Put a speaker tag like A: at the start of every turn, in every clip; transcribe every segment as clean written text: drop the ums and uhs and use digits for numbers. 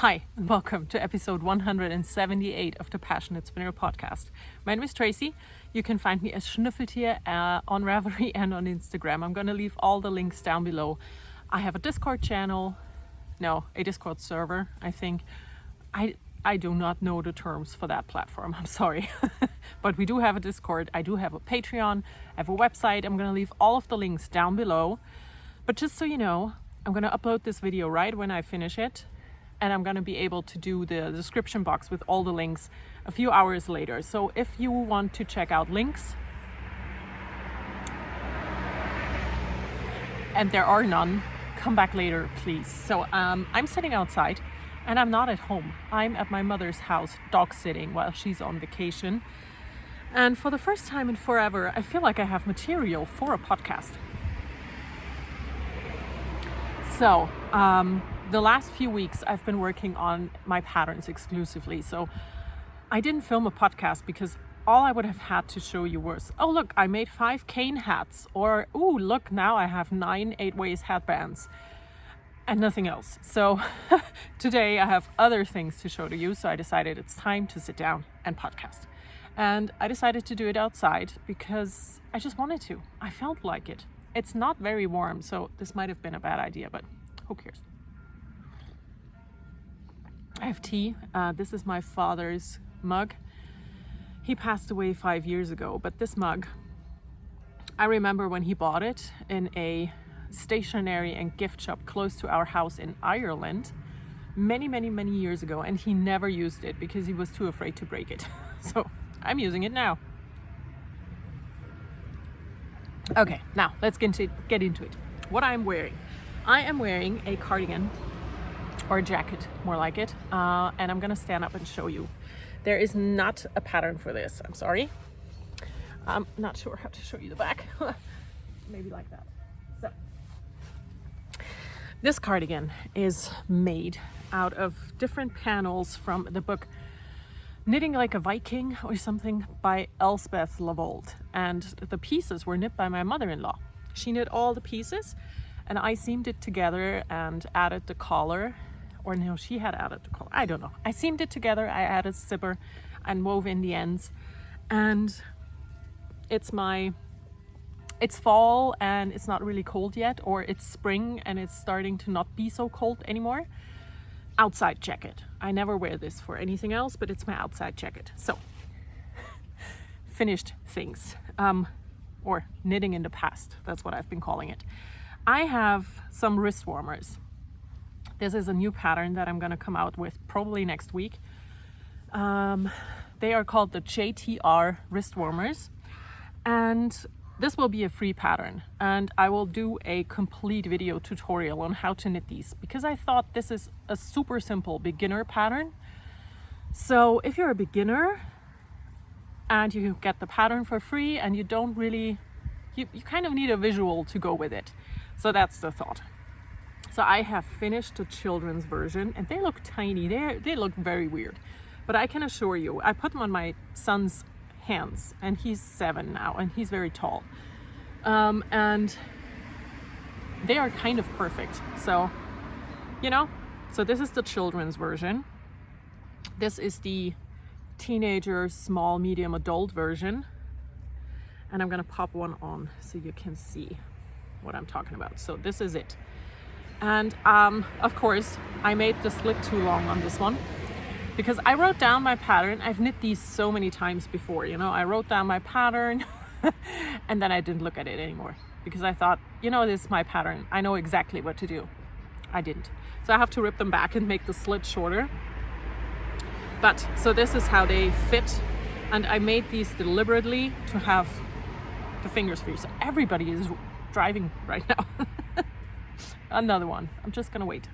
A: Hi, and welcome to episode 178 of the PassioKnit Spinner podcast. My name is Tracy. You can find me as Schnüffeltier on Ravelry and on Instagram. I'm going to leave all the links down below. I have a Discord channel, a Discord server, I think. I do not know the terms for that platform, I'm sorry. But we do have a Discord, I do have a Patreon, I have a website. I'm going to leave all of the links down below. But just so you know, I'm going to upload this video right when I finish it. And I'm going to be able to do the description box with all the links a few hours later. So if you want to check out links, and there are none, come back later, please. So I'm sitting outside and I'm not at home. I'm at my mother's house dog sitting while she's on vacation. And for the first time in forever, I feel like I have material for a podcast. So, the last few weeks I've been working on my patterns exclusively. So I didn't film a podcast because all I would have had to show you was, oh look, I made 5 cane hats, or oh look, now I have 9 8-ways headbands, and nothing else. So today I have other things to show to you. So I decided it's time to sit down and podcast. And I decided to do it outside because I just wanted to. I felt like it. It's not very warm, so this might have been a bad idea, but who cares? I have tea. This is my father's mug. He passed away 5 years ago, but this mug, I remember when he bought it in a stationery and gift shop close to our house in Ireland many years ago, and he never used it because he was too afraid to break it. So I'm using it now. Okay, now let's get into it. What I'm wearing. I am wearing a cardigan, or a jacket, more like it, and I'm gonna stand up and show you. There is not a pattern for this, I'm sorry. I'm not sure how to show you the back. Maybe like that. So, this cardigan is made out of different panels from the book Knitting Like a Viking or something by Elsbeth Lavold. And the pieces were knit by my mother-in-law. She knit all the pieces and I seamed it together and added the collar. Or no, she had added the collar. I don't know. I seamed it together, I added zipper and wove in the ends. And it's fall and it's not really cold yet, or it's spring and it's starting to not be so cold anymore. Outside jacket. I never wear this for anything else, but it's my outside jacket. So, finished things. Or knitting in the past. That's what I've been calling it. I have some wrist warmers. This is a new pattern that I'm going to come out with probably next week. They are called the JTR wrist warmers, and this will be a free pattern, and I will do a complete video tutorial on how to knit these because I thought this is a super simple beginner pattern. So if you're a beginner and you get the pattern for free and you don't really, you kind of need a visual to go with it. So that's the thought. So I have finished the children's version and they look tiny. They look very weird, but I can assure you, I put them on my son's hands and he's 7 now and he's very tall. And they are kind of perfect. So, so this is the children's version. This is the teenager, small, medium, adult version. And I'm gonna pop one on so you can see what I'm talking about. So this is it. And of course, I made the slit too long on this one because I wrote down my pattern. I've knit these so many times before, I wrote down my pattern and then I didn't look at it anymore because I thought, this is my pattern. I know exactly what to do. I didn't. So I have to rip them back and make the slit shorter. But so this is how they fit. And I made these deliberately to have the fingers free. So everybody is driving right now. Another one. I'm just gonna wait.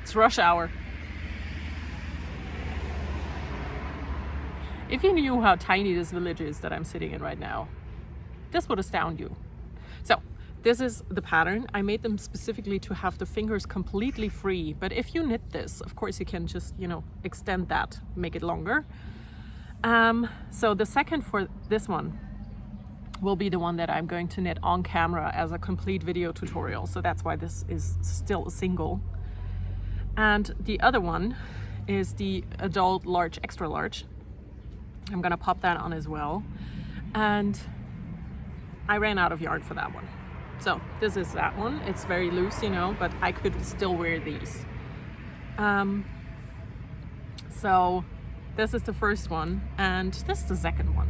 A: It's rush hour. If you knew how tiny this village is that I'm sitting in right now, this would astound you. So this is the pattern. I made them specifically to have the fingers completely free, but if you knit this, of course you can just, you know, extend that, make it longer. So the second for this one will be the one that I'm going to knit on camera as a complete video tutorial. So that's why this is still a single. And the other one is the adult large, extra large. I'm gonna pop that on as well. And I ran out of yarn for that one. So this is that one. It's very loose, you know, but I could still wear these. So this is the first one, and this is the second one.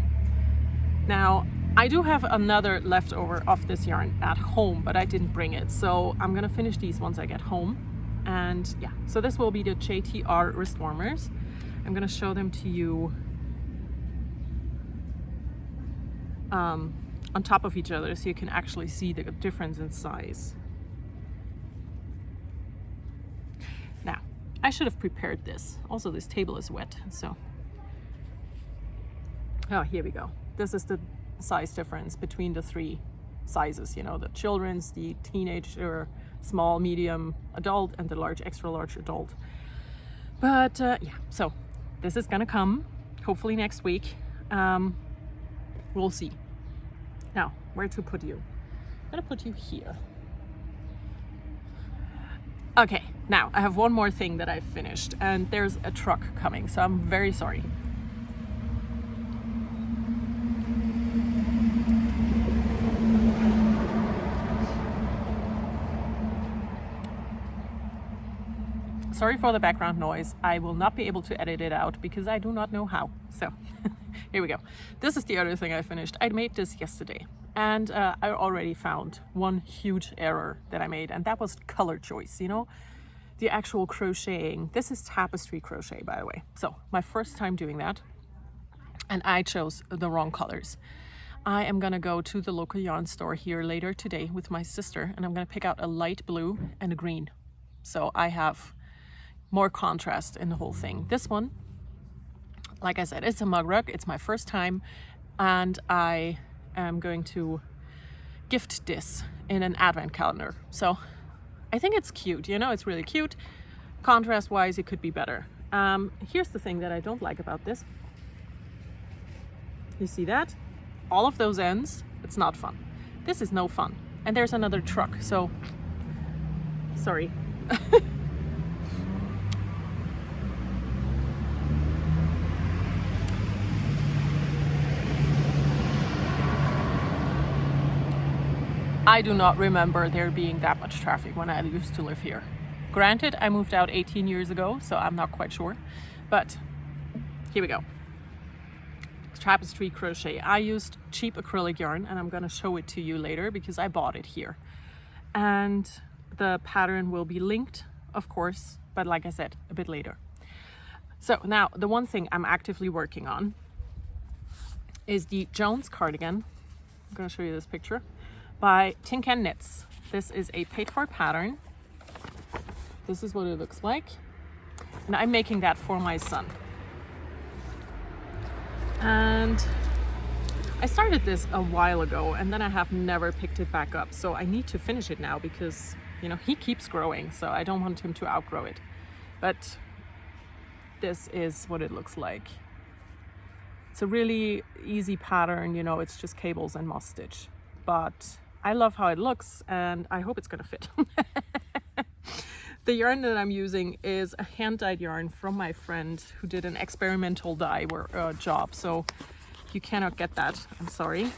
A: Now, I do have another leftover of this yarn at home, but I didn't bring it. So I'm gonna finish these once I get home. And yeah, so this will be the JTR wrist warmers. I'm gonna show them to you on top of each other so you can actually see the difference in size. Now, I should have prepared this. Also, this table is wet, so. Oh, here we go. This is the size difference between the three sizes, you know, the children's, the teenager, small, medium, adult, and the large, extra large adult. But yeah, so this is gonna come hopefully next week. We'll see. Now, where to put you? I'm gonna put you here. Okay, now I have one more thing that I've finished, and there's a truck coming, so I'm very sorry. Sorry for the background noise. I will not be able to edit it out because I do not know how. So here we go. This is the other thing I finished. I made this yesterday, and I already found one huge error that I made, and that was color choice, you know, the actual crocheting. This is tapestry crochet, by the way. So my first time doing that, and I chose the wrong colors. I am gonna go to the local yarn store here later today with my sister, and I'm gonna pick out a light blue and a green. So I have more contrast in the whole thing. This one, like I said, it's a mug rug. It's my first time, and I am going to gift this in an advent calendar. So I think it's cute, you know, it's really cute. Contrast wise, it could be better. Here's the thing that I don't like about this. You see that? All of those ends, it's not fun. This is no fun. And there's another truck, so sorry. I do not remember there being that much traffic when I used to live here. Granted, I moved out 18 years ago, so I'm not quite sure, but here we go. Tapestry crochet. I used cheap acrylic yarn, and I'm gonna show it to you later because I bought it here. And the pattern will be linked, of course, but like I said, a bit later. So now the one thing I'm actively working on is the Jones cardigan. I'm gonna show you this picture by Tin Can Knits. This is a paid for pattern. This is what it looks like. And I'm making that for my son. And I started this a while ago, and then I have never picked it back up. So I need to finish it now because, you know, he keeps growing, so I don't want him to outgrow it. But this is what it looks like. It's a really easy pattern, you know, it's just cables and moss stitch. But I love how it looks, and I hope it's gonna fit. The yarn that I'm using is a hand-dyed yarn from my friend who did an experimental dye job, so you cannot get that, I'm sorry.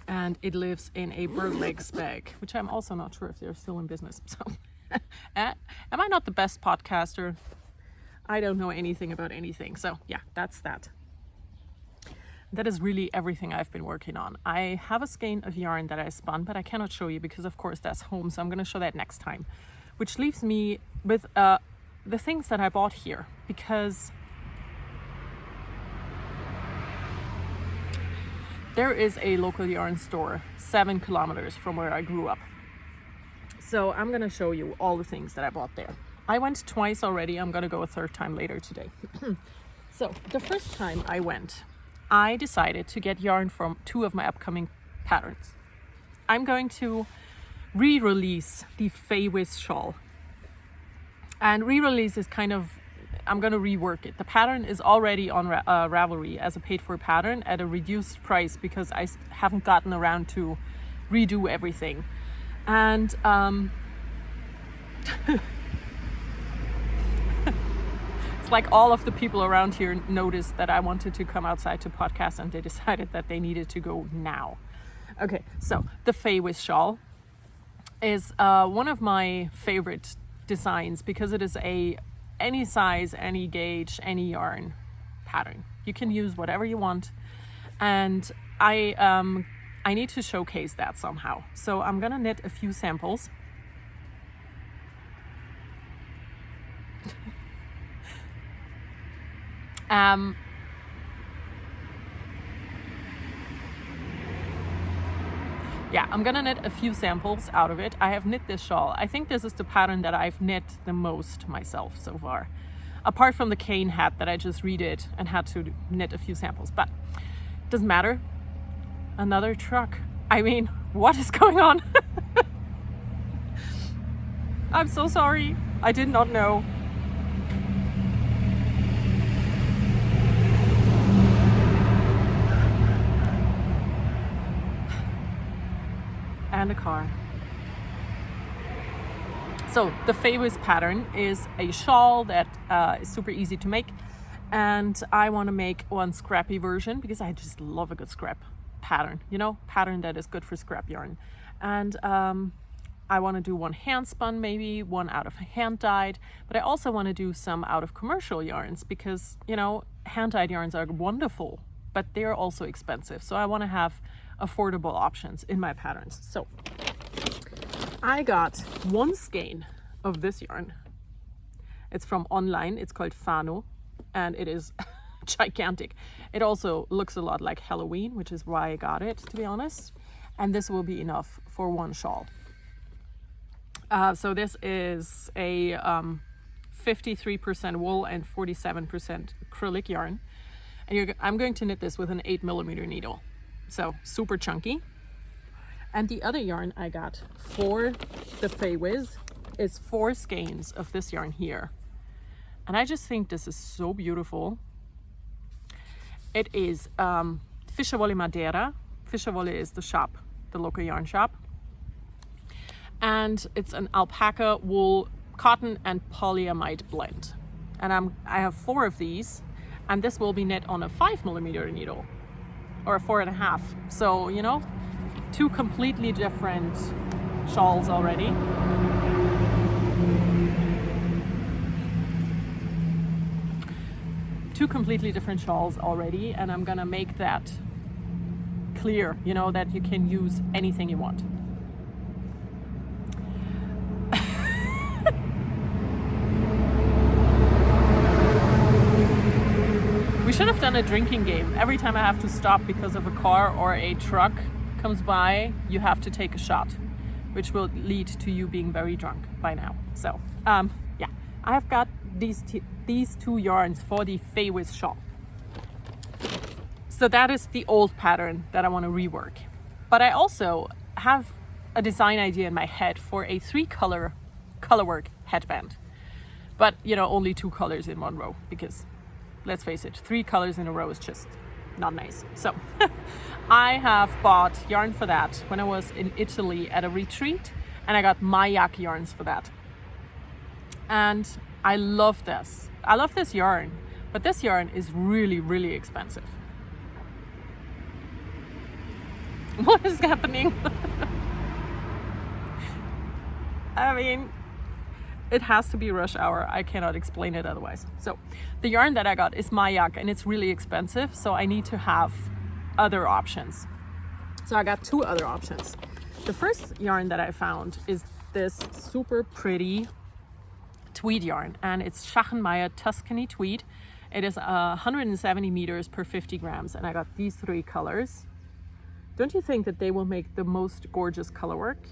A: And it lives in a bird legs bag, which I'm also not sure if they're still in business. So am I not the best podcaster? I don't know anything about anything. So yeah, that's that. That is really everything I've been working on. I have a skein of yarn that I spun, but I cannot show you because of course that's home. So I'm going to show that next time, which leaves me with the things that I bought here, because there is a local yarn store 7 kilometers from where I grew up. So I'm going to show you all the things that I bought there. I went twice already. I'm going to go a third time later today. So the first time I went, I decided to get yarn from 2 of my upcoming patterns. I'm going to re-release the Fay-Wiz shawl. And re-release is kind of, I'm going to rework it. The pattern is already on Ravelry as a paid-for pattern at a reduced price because I haven't gotten around to redo everything. And it's like all of the people around here noticed that I wanted to come outside to podcast and they decided that they needed to go now. Okay, so the Fay-Wiz shawl is one of my favorite designs because it is a any size, any gauge, any yarn pattern. You can use whatever you want, and I need to showcase that somehow. So I'm gonna knit a few samples. Yeah, I'm gonna knit a few samples out of it. I have knit this shawl. I think this is the pattern that I've knit the most myself so far. Apart from the cane hat that I just redid and had to knit a few samples, but doesn't matter. Another truck. I mean, what is going on? I'm so sorry. I did not know. And a car. So the Fay-Wiz pattern is a shawl that is super easy to make, and I want to make one scrappy version because I just love a good scrap pattern, you know, pattern that is good for scrap yarn. And I want to do one hand spun, maybe one out of hand dyed, but I also want to do some out of commercial yarns because, you know, hand dyed yarns are wonderful, but they're also expensive. So I want to have affordable options in my patterns. So I got one skein of this yarn. It's from online. It's called Fano, and it is gigantic. It also looks a lot like Halloween, which is why I got it, to be honest. And this will be enough for one shawl. So this is a 53% wool and 47% acrylic yarn. And I'm going to knit this with an 8mm needle. So super chunky. And the other yarn I got for the Fay-Wiz is 4 skeins of this yarn here. And I just think this is so beautiful. It is Fischerwolle Madeira. Fischerwolle is the shop, the local yarn shop. And it's an alpaca, wool, cotton and polyamide blend. And I have 4 of these, and this will be knit on a 5mm needle. Or a 4.5. So, you know, 2 completely different shawls already. And I'm gonna make that clear, you know, that you can use anything you want. We should have done a drinking game. Every time I have to stop because of a car or a truck comes by, you have to take a shot, which will lead to you being very drunk by now. So, yeah, I have got these 2 yarns for the Fay-Wiz shawl. So that is the old pattern that I want to rework. But I also have a design idea in my head for a 3-color colorwork headband. But, you know, only 2 colors in one row because, let's face it, 3 colors in a row is just not nice. So I have bought yarn for that when I was in Italy at a retreat, and I got Mayak yarns for that. And I love this. I love this yarn, but this yarn is really, really expensive. What is happening? I mean, it has to be rush hour. I cannot explain it otherwise. So the yarn that I got is Mayak, and it's really expensive. So I need to have other options. So I got 2 other options. The first yarn that I found is this super pretty tweed yarn, and it's Schachenmeier Tuscany tweed. It is 170 meters per 50 grams, and I got these 3 colors. Don't you think that they will make the most gorgeous color work?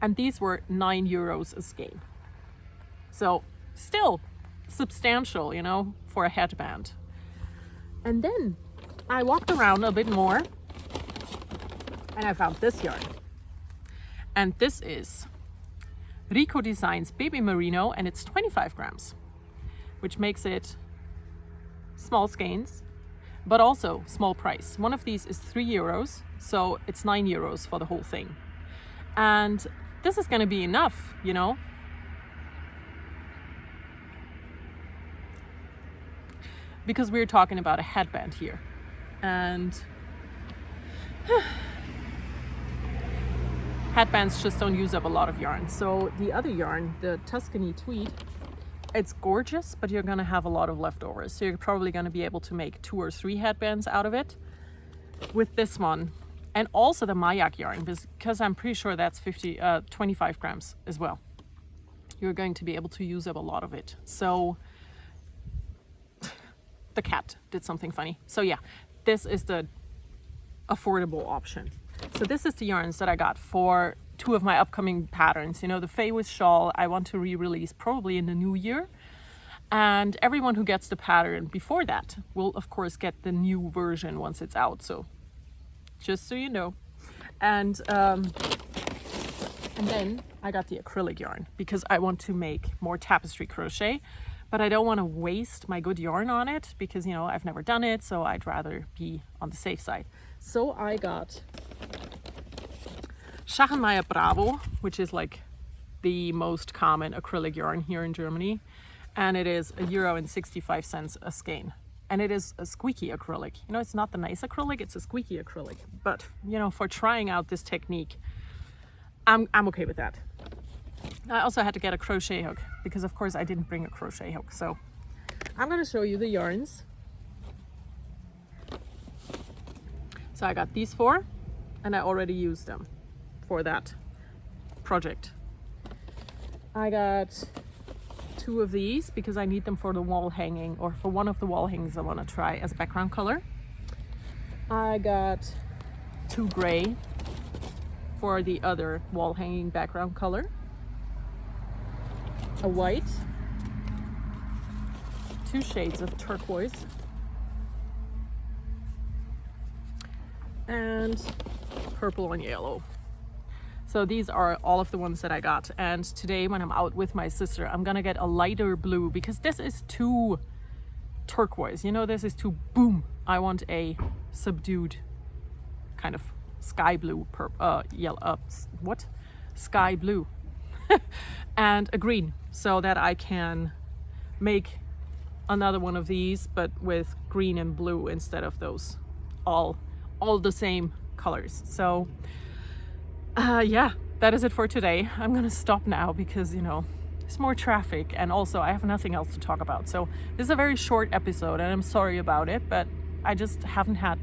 A: And these were €9 a skein. So still substantial, you know, for a headband. And then I walked around a bit more And I found this yarn. And this is Rico Designs Baby Merino, and it's 25 grams, which makes it small skeins, but also small price. One of these is €3, so it's €9 for the whole thing. And this is gonna be enough, you know? Because we're talking about a headband here. And headbands just don't use up a lot of yarn. So the other yarn, the Tuscany Tweed, it's gorgeous, but you're gonna have a lot of leftovers. So you're probably gonna be able to make 2 or 3 headbands out of it with this one. And also the Mayak yarn, because I'm pretty sure that's 25 grams as well. You're going to be able to use up a lot of it. So the cat did something funny. So yeah, this is the affordable option. So this is the yarns that I got for 2 of my upcoming patterns. You know, the Faye with Shawl, I want to re-release probably in the new year. And everyone who gets the pattern before that will of course get the new version once it's out. So just so you know. And then I got the acrylic yarn because I want to make more tapestry crochet, but I don't want to waste my good yarn on it because, you know, I've never done it, so I'd rather be on the safe side. So I got Schachenmeier Bravo, which is like the most common acrylic yarn here in Germany. And it is €1.65 a skein. And it is a squeaky acrylic. You know, it's not the nice acrylic, it's a squeaky acrylic. But, you know, for trying out this technique, I'm okay with that. I also had to get a crochet hook because of course I didn't bring a crochet hook. So I'm gonna show you the yarns. So I got these 4 and I already used them for that project. I got 2 of these because I need them for the wall hanging, or for one of the wall hangings I want to try as a background color. I got 2 gray for the other wall hanging background color, a white, 2 shades of turquoise, and purple and yellow. So these are all of the ones that I got. And today when I'm out with my sister, I'm gonna get a lighter blue because this is too turquoise. You know, this is too boom. I want a subdued kind of sky blue, sky blue and a green, so that I can make another one of these, but with green and blue instead of those all the same colors. So yeah, that is it for today. I'm gonna stop now because, you know, there's more traffic and also I have nothing else to talk about. So this is a very short episode and I'm sorry about it, but I just haven't had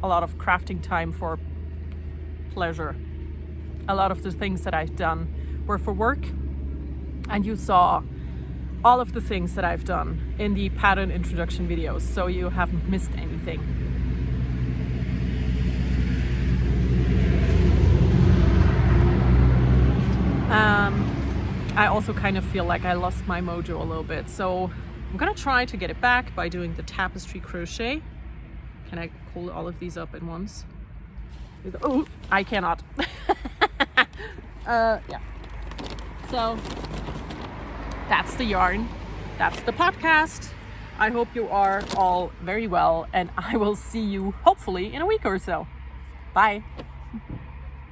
A: a lot of crafting time for pleasure. A lot of the things that I've done were for work, and you saw all of the things that I've done in the pattern introduction videos, so you haven't missed anything. I also kind of feel like I lost my mojo a little bit, so I'm gonna try to get it back by doing the tapestry crochet. Can I pull all of these up at once? Oh, I cannot. Yeah. So that's the yarn. That's the podcast. I hope you are all very well, and I will see you hopefully in a week or so. Bye.